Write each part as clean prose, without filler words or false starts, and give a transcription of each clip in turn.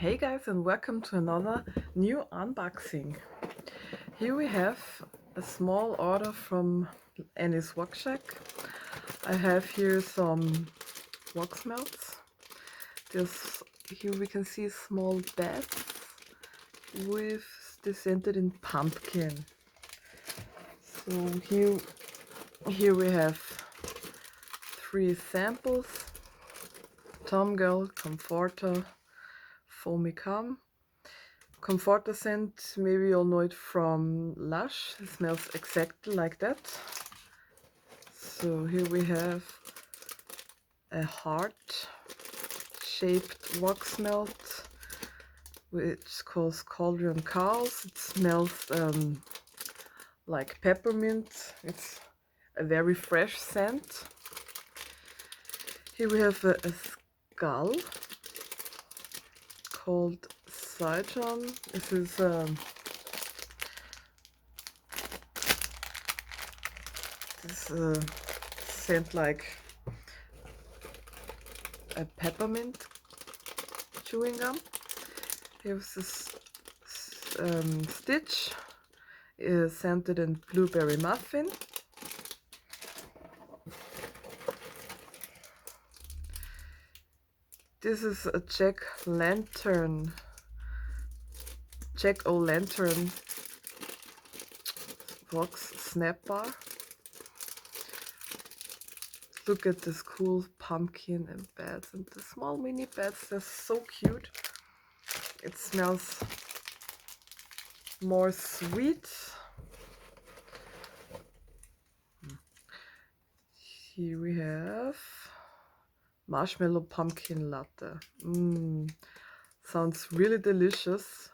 Hey guys, and welcome to another new unboxing. Here we have a small order from Annieswaxshack. I have here some Waxmelts. Here we can see small bags with scented in pumpkin. So here we have 3 samples: Tom Girl, Comforter, Foamy Calm. Comforter scent, maybe you'll know it from Lush. It smells exactly like that. So here we have a heart-shaped wax melt, which calls Cauldron Cows. It smells like peppermint. It's a very fresh scent. Here we have a skull called Saigon. This is scent like a peppermint chewing gum. Here's this Stitch, is scented in blueberry muffin. This is a Jack-o'-lantern wax snap bar. Look at this cool pumpkin and beds, and the small mini beds, they're so cute. It smells more sweet. Here we have marshmallow pumpkin latte. Sounds really delicious.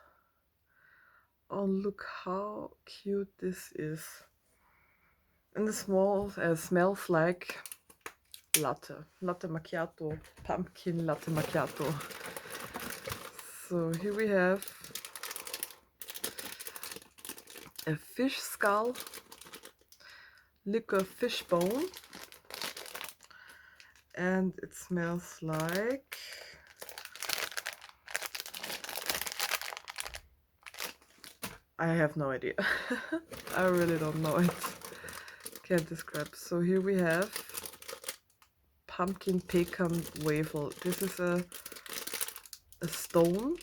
Oh, look how cute this is. And the small smells like latte macchiato, pumpkin latte macchiato. So here we have a fish skull, liquor fish bone, and it smells like I have no idea. I really don't know it. Can't describe. So here we have pumpkin pecan waffle. This is a stone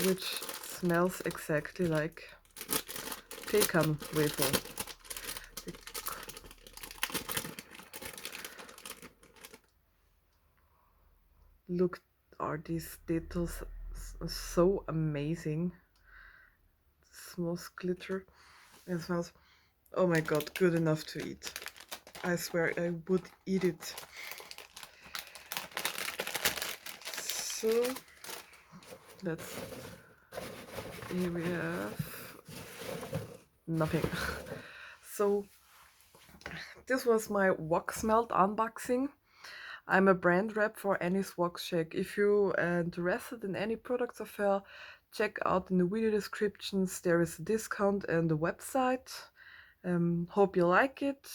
which smells exactly like pecan waffle. Look, are these details so amazing. Smells glitter. It smells, oh my god, good enough to eat. I swear I would eat it. So here we have nothing. So this was my Waxmelt unboxing. I'm a brand rep for Annieswaxshack. If you're interested in any products of her, check out in the video descriptions. There is a discount and the website. Hope you like it.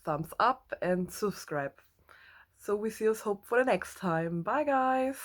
Thumbs up and subscribe. So we see us hope for the next time. Bye guys!